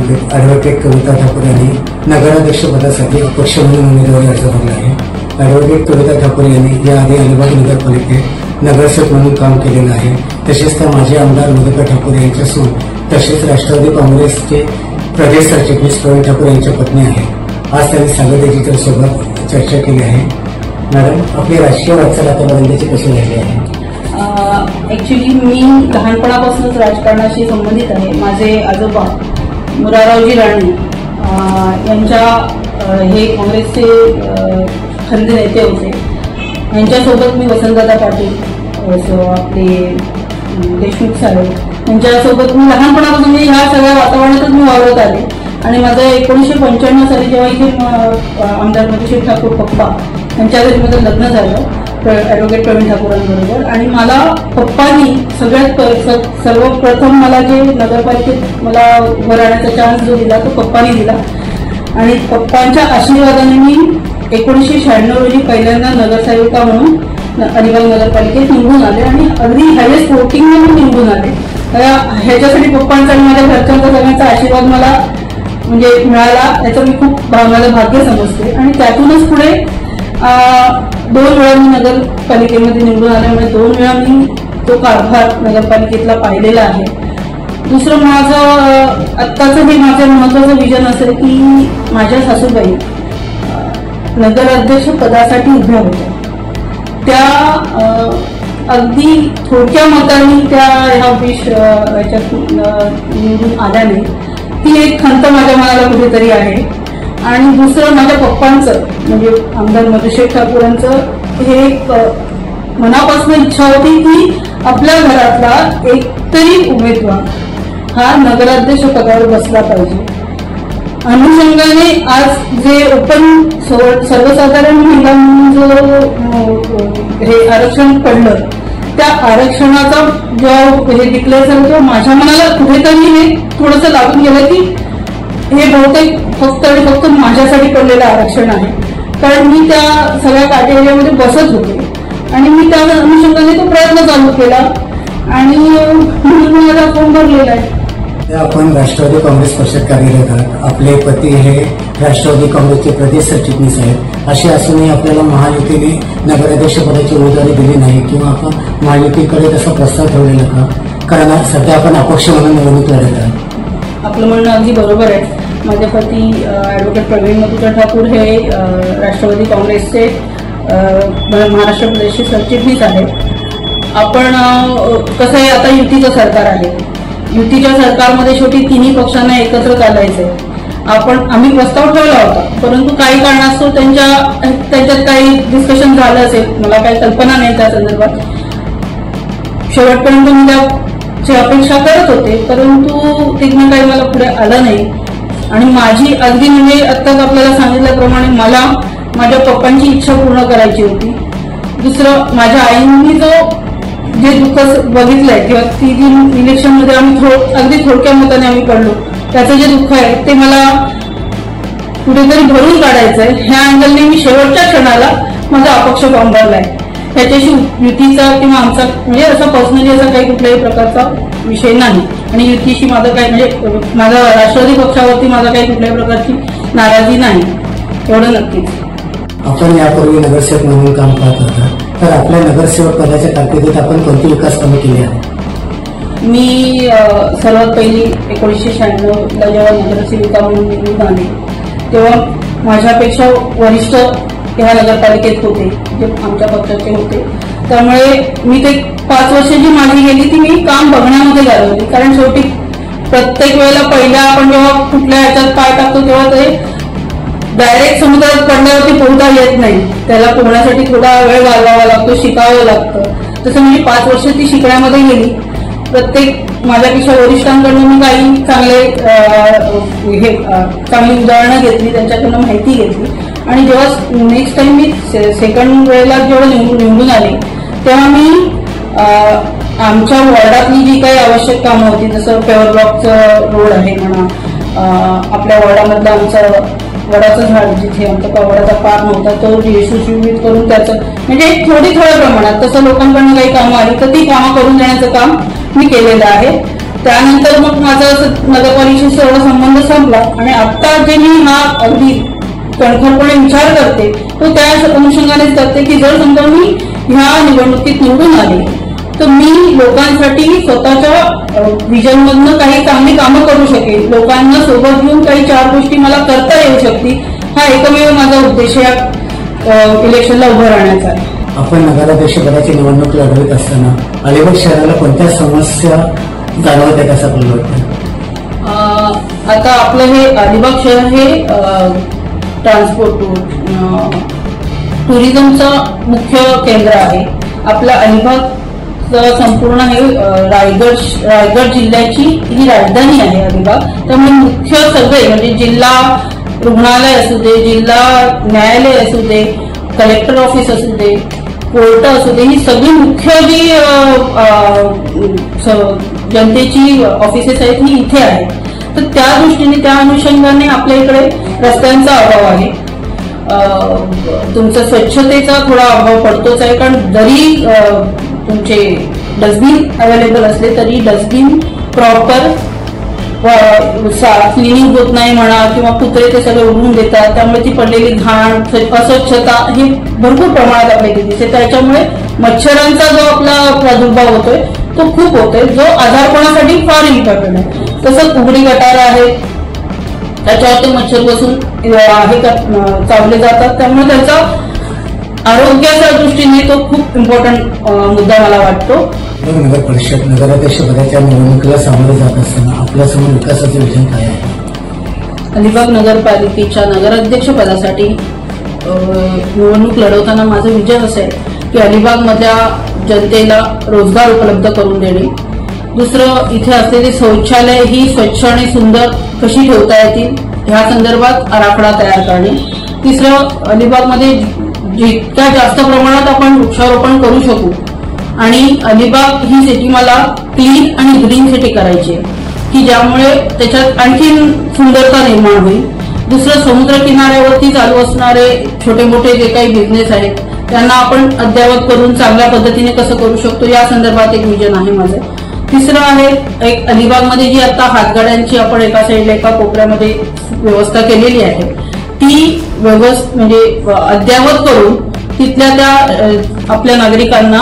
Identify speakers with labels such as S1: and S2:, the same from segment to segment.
S1: तालुक्यात ॲडव्होकेट कविता ठाकूर यांनी नगराध्यक्षपदासाठी अपक्ष म्हणून उमेदवारी अर्ज भरला आहे. ॲडव्होकेट कविता ठाकूर यांनी याआधी अलिबाग नगरपालिकेत नगरसेवक म्हणून काम केलेलं आहे. तसेच त्या माजी आमदार मोनिका ठाकूर यांच्या सून तसेच राष्ट्रवादी काँग्रेसचे प्रदेश सरचिटणीस प्रवीण ठाकूर यांच्या पत्नी आहे. आज त्यांनी सागर डिजिटल सोबत चर्चा केली आहे. मॅडम, आपली राजकीय वाटचाल आतापर्यंतची कशी झाली आहे?
S2: ॲक्च्युली मी लहानपणापासूनच राजकारणाशी संबंधित आहे. माझे आजोबा मुराररावजी राणे यांच्या हे काँग्रेसचे खंदे नेते होते. यांच्यासोबत मी वसंतदादा पाटील आपले देशमुख साहेब यांच्यासोबत मी लहानपणापासून ह्या सगळ्या वातावरणातच मी वावरत आले. आणि माझं 1995 साली जेव्हा इथे आमदार मधुशेठ ठाकूर पप्पा यांच्या घरी माझं लग्न झालं ॲडव्होकेट प्रवीण ठाकूरांबरोबर. आणि मला पप्पांनी सर्वप्रथम मला जे नगरपालिकेत मला उभं राहण्याचा चान्स जो दिला तो पप्पांनी दिला. आणि पप्पांच्या आशीर्वादाने मी 1996 रोजी पहिल्यांदा नगरसेविका म्हणून अलिबाग नगरपालिकेत निवडून आले आणि अगदी हायेस्ट वोटिंगने मी निवडून आले. ह्याच्यासाठी पप्पांचा आणि माझ्या घरच्यांचा सगळ्यांचा आशीर्वाद मला म्हणजे मिळाला, याचं मी खूप माझं भाग्य समजते. आणि त्यातूनच पुढे 2 वेळा मी नगरपालिकेमध्ये निवडून आल्यामुळे 2 वेळा मी तो कारभार नगरपालिकेतला पाहिलेला आहे. दुसरं माझं आत्ताचं हे माझं महत्त्वाचं विजन असेल की माझ्या सासूबाई नगराध्यक्ष पदासाठी उभ्या होत्या. त्या अगदी थोडक्या मतांनी त्या ह्या ह्याच्यात निवडून आल्या नाही. ती एक खंत माझ्या मनाला कुठेतरी आहे. आणि दुसरं माझ्या पप्पांचं म्हणजे आमदार मधुशेठ ठाकूरांचं हे एक मनापासून इच्छा होती की आपल्या घरातला एकतरी उमेदवार हा नगराध्यक्ष पदावर बसला पाहिजे. अनुषंगाने आज जे ओपन सर्वसाधारण महिलांनी जो हे आरक्षण पडलं त्या आरक्षणाचा जेव्हा हे डिक्लेअर झालं तेव्हा माझ्या मनाला कुठेतरी हे थोडंसं लागून गेलं की हे बहुतेक फक्त आणि फक्त माझ्यासाठी पडलेलं आरक्षण आहे. कारण मी त्या सगळ्या काटेरियामध्ये बसत होते आणि मी त्या अनुषंगाने तो प्रयत्न चालू केला आणि म्हणून माझा फॉर्म भरलेला आहे.
S1: आपण राष्ट्रवादी काँग्रेस पक्षात कार्यरत आहात. आपले पती हे राष्ट्रवादी काँग्रेसचे प्रदेश सरचिटणीस आहेत. असे असूनही आपल्याला महायुतीने नगराध्यक्षपदाची उमेदवारी दिली नाही किंवा आपण महायुतीकडे तसा प्रस्ताव ठेवलेला का? कारण सध्या आपण अपक्ष म्हणून निवडणूक लढत आहात.
S2: आपलं म्हणणं अगदी बरोबर आहे. माझे पती ॲडव्होकेट प्रवीण ठाकूर हे राष्ट्रवादी काँग्रेसचे महाराष्ट्र प्रदेशचे सरचिटणीस आहेत. आपण कसं आहे, आता युतीचं सरकार आहे. युतीच्या सरकारमध्ये शेवटी तिन्ही पक्षांना एकत्र चालायचंय. आम्ही प्रस्ताव ठेवला होता, परंतु काही कारणास्तव त्यांच्यात काही डिस्कशन झालं असेल, मला काही कल्पना नाही त्या संदर्भात. शेवटपर्यंत मी त्याची अपेक्षा करत होते, परंतु तिथनं काही मला पुढे आलं नाही. आणि माझी अगदी म्हणजे आत्ताच आपल्याला सांगितल्याप्रमाणे मला माझ्या पप्पांची इच्छा पूर्ण करायची होती. दुसरं, माझ्या आईंनी जे दुःख बघितलंय किंवा ती जी इलेक्शनमध्ये आम्ही अगदी थोडक्या मताने आम्ही पडलो त्याचं जे दुःख आहे ते मला कुठेतरी भरून काढायचंय. ह्या अँगलने मी शेवटच्या क्षणाला माझा अपक्ष फॉर्म भरलाय. त्याच्याशी युतीचा किंवा आमचा म्हणजे असा पर्सनली असा काही कुठल्याही प्रकारचा विषय नाही. आणि युतीशी माझं काही म्हणजे माझा राष्ट्रवादी पक्षावरती माझा काही कुठल्याही प्रकारची नाराजी नाही, एवढं नक्कीच.
S1: आपण यापूर्वी नगरसेवक म्हणून काम पाहत होता, तर आपल्या नगरसेवक पदाच्या कारकिर्दीत आपण कोणती विकास कामे केली आहे?
S2: मी सर्वात पहिली 1996ला जेव्हा नगरसेविका म्हणून निवडून आले तेव्हा माझ्यापेक्षा वरिष्ठ ह्या नगरपालिकेत होते जे आमच्या पक्षाचे होते. त्यामुळे मी ते 5 वर्ष जी माझी गेली ती मी काम बघण्यामध्ये घालवली. कारण शेवटी प्रत्येक वेळेला पहिल्या आपण जेव्हा कुठल्या ह्याच्यात पाय टाकतो तेव्हा ते डायरेक्ट समुद्रात पडल्यावरती पोहता येत नाही. त्याला पोहण्यासाठी थोडा वेळ घालवावा लागतो, शिकावं लागतं. तसं म्हणजे 5 वर्ष ती शिकण्यामध्ये गेली. प्रत्येक माझ्यापेक्षा वरिष्ठांकडून मी काही चांगली उदाहरणं घेतली, त्यांच्याकडून माहिती घेतली. आणि जेव्हा नेक्स्ट टाइम मी सेकंड वेळेला जेव्हा निवडून आले तेव्हा मी आमच्या वॉर्डातली जी काही आवश्यक कामं होती, जसं पेवर ब्लॉकचं रोड आहे म्हणा, आपल्या वॉर्डामधलं आमचं वडाचं झाड जिथे आमचा वडाचा पार नव्हता तो सुशोभित करून त्याचं म्हणजे थोड्या प्रमाणात तसं लोकांकडून काही कामं आली तर ती कामं करून देण्याचं काम मी केलेलं आहे. त्यानंतर मग माझा नगरपालिकेशी एवढा संबंध संपला आणि आता जे मी हा अगदी कणखरपणे विचार करते तो त्या अनुषंगानेच करते की जर समजा मी ह्या निवडणुकीत निवडून आले तर मी लोकांसाठी स्वतःच्या विजनमधनं काही चांगली कामं करू शकेल, लोकांना सोबत घेऊन काही 4 गोष्टी मला करता येऊ शकतील. हा एकमेव माझा उद्देश या इलेक्शनला उभं राहण्याचा आहे.
S1: आपण नगराध्यक्ष पदाची निवडणूक लढवत असताना अलिबाग शहराला कोणत्या समस्या जाणवत आहेत असं आपल्याला वाटतं?
S2: आता आपलं हे अलिबाग शहर हे ट्रान्सपोर्ट टुरिझमचं मुख्य केंद्र आहे. आपलं अलिबाग संपूर्ण हे रायगड जिल्ह्याची ही राजधानी आहे अलिबाग. त्यामुळे मुख्य सगळे म्हणजे जिल्हा रुग्णालय असू दे, जिल्हा न्यायालय असू दे, कलेक्टर ऑफिस असू दे, कोर्ट असू दे, ही सगळी मुख्य जी जनतेची ऑफिसेस आहेत ही इथे आहेत. तर त्या दृष्टीने त्या अनुषंगाने आपल्या इकडे रस्त्यांचा अभाव आहे. तुमचा स्वच्छतेचा थोडा अभाव पडतोच आहे, कारण जरी तुमचे डस्टबिन अवेलेबल असले तरी डस्टबिन प्रॉपर क्लिनिंग होत नाही म्हणा, किंवा कुत्रे ते सगळे उडवून देतात, त्यामुळे ती पडलेली घाण अस्वच्छता ही भरपूर प्रमाणात आपल्या इथे दिसते. त्याच्यामुळे मच्छरांचा जो आपला प्रादुर्भाव होतोय तो खूप होतोय, जो आजारपणासाठी फार इम्पॉर्टंट आहे. तसंच उघडी गटार आहेत, त्याच्यावर ते मच्छर बसून हे चावले जातात, त्यामुळे त्याचा आरोग्याच्या दृष्टीने तो खूप इम्पॉर्टंट मुद्दा मला वाटतो.
S1: नगर परिषद नगराध्यक्ष पदाच्या निवडणुकीला सामोरे जात असताना आपल्यासमोर विकासाचे विजन काय आहे?
S2: अलिबाग नगरपालिकेच्या नगराध्यक्ष पदासाठी निवडणूक लढवताना माझं विजन असं आहे की अलिबागमधल्या जनतेला रोजगार उपलब्ध करून देणे. दुसरं, इथे असलेली शौचालय ही स्वच्छ आणि सुंदर कशी ठेवता येतील ह्या संदर्भात आराखडा तयार करणे. तिसरं, अलिबागमध्ये जितक्या जास्त प्रमाणात आपण वृक्षारोपण करू शकू आणि अलिबाग ही सिटी मला क्लीन आणि ग्रीन सिटी करायची आहे की ज्यामुळे त्याच्यात आणखी सुंदरता निर्माण होईल. दुसरं, समुद्र किनाऱ्यावरती चालू असणारे छोटे मोठे जे काही बिझनेस आहेत त्यांना आपण अद्ययावत करून चांगल्या पद्धतीने कसं करू शकतो या संदर्भात एक विजन आहे माझं. तिसरं आहे, एक अलिबागमध्ये जी आता हातगाड्यांची आपण एका साईडला एका कोपऱ्यामध्ये व्यवस्था केलेली आहे ती म्हणजे अद्ययावत करून तिथल्या त्या आपल्या नागरिकांना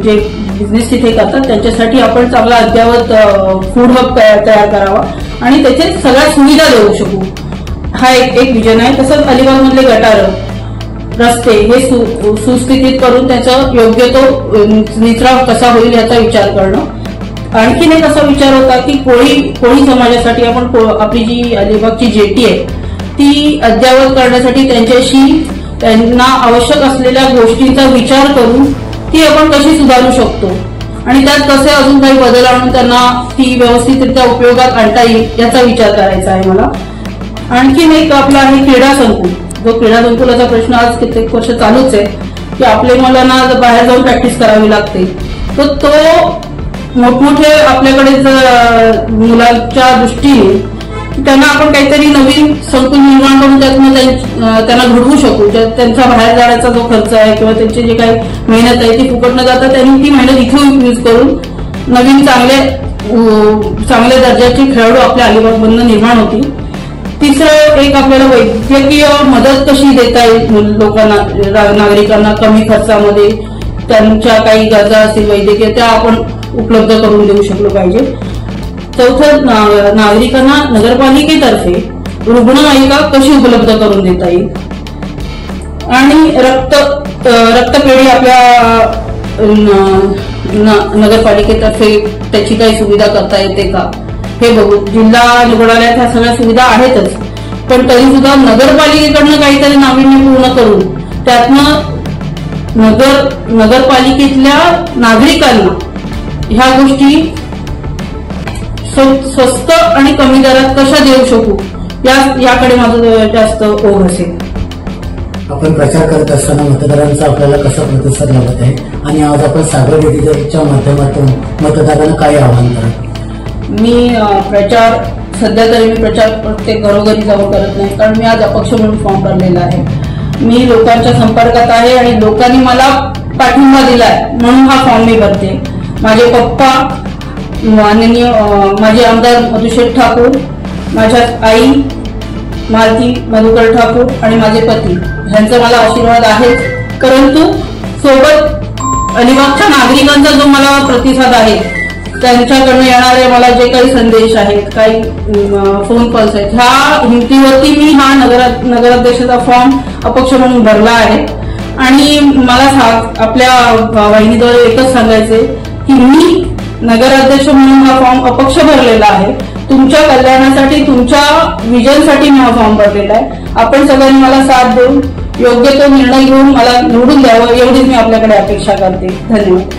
S2: जे बिझनेस तिथे करतात त्यांच्यासाठी आपण चांगला अद्ययावत फूड हब तयार करावा आणि त्याचे सगळ्या सुविधा देऊ शकू, हा एक विजन आहे. तसंच अलिबागमधले गटार रस्ते हे सुस्थितीत करून त्याचा योग्य तो निचरा कसा होईल याचा विचार करणं. आणखीन एक असा विचार होता की कोळी समाजासाठी आपण आपली जी अलिबागची जेटी आहे ती अद्ययावत करण्यासाठी त्यांना आवश्यक असलेल्या गोष्टींचा विचार करून ती आपण कशी सुधारू शकतो आणि त्यात कसे अजून काही बदल आणून त्यांना ती व्यवस्थितरित्या उपयोगात आणता येईल याचा विचार करायचा आहे मला. आणखीन एक आपला आहे क्रीडा संकुल. जो क्रीडा संकुलाचा प्रश्न आज कित्येक वर्ष चालूच आहे की आपल्या मुलांना बाहेर जाऊन प्रॅक्टिस करावी लागते, तर तो मोठमोठे आपल्याकडे मुलांच्या दृष्टीने त्यांना आपण काहीतरी नवीन संकुल निर्माण करून त्यातून त्यांना घडवू शकू. त्यांचा बाहेर जाण्याचा जो खर्च आहे किंवा त्यांची जे काही मेहनत आहे ती फुकट न जाता त्यांनी ती मेहनत इथे यूज करून नवीन चांगल्या दर्जाचे खेळाडू आपल्या अलिबागमधून निर्माण होतील. तिसरं, एक आपल्याला वैद्यकीय मदत कशी देता येईल लोकांना, नागरिकांना कमी खर्चामध्ये त्यांच्या काही गरजा असतील वैद्यकीय त्या आपण उपलब्ध करून देऊ शकलो पाहिजे. चौथं, नागरिकांना नगरपालिकेतर्फे रुग्णवाहिका कशी उपलब्ध करून देता येईल आणि रक्तपेढी आपल्या नगरपालिकेतर्फे त्याची काही सुविधा करता येते का हे बघू. जिल्हा रुग्णालयात ह्या सगळ्या सुविधा आहेतच, पण तरी सुद्धा नगरपालिकेकडनं काहीतरी नाविन्यपूर्ण करून त्यातनं नगरपालिकेतल्या नागरिकांना ह्या गोष्टी स्वस्त आणि कमी दरात कशा देऊ शकू याकडे माझं जास्त ओढ असेल.
S1: आपण प्रचार करत असताना मतदारांचा आपल्याला कसा प्रतिसाद लाभत आहे आणि आज आपण सागर वेदिकेच्या माध्यमातून मतदारांना काय आवाहन करत?
S2: मी प्रचार सध्या तरी मी प्रचार प्रत्येक घरोघरी जाऊन करत नाही, कारण मी आज अपक्ष म्हणून फॉर्म भरलेला आहे. मी लोकांच्या संपर्कात आहे आणि लोकांनी मला पाठिंबा दिलाय म्हणून हा फॉर्म मी भरते. माझे पप्पा माननीय माजी आमदार मधुशेठ ठाकूर, माझ्या आई मालती मधुकर ठाकूर आणि माझे पती यांचा मला आशीर्वाद आहे. परंतु सोबत अलिबागच्या नागरिकांचा जो मला प्रतिसाद आहे, त्यांच्याकडनं येणारे मला जे काही संदेश आहेत, काही फोन कॉल्स आहेत, ह्या हिमतीवरती मी हा नगराध्यक्षाचा फॉर्म अपक्ष म्हणून भरला आहे. आणि मला आपल्या वाहिनीद्वारे एकच सांगायचे की मी नगराध्यक्ष म्हणून हा फॉर्म अपक्ष भरलेला आहे. तुमच्या कल्याणासाठी, तुमच्या विजनसाठी मी हा फॉर्म भरलेला आहे. आपण सगळ्यांनी मला साथ देऊन योग्य तो निर्णय घेऊन मला निवडून द्यावं, एवढीच मी आपल्याकडे अपेक्षा करते. धन्यवाद.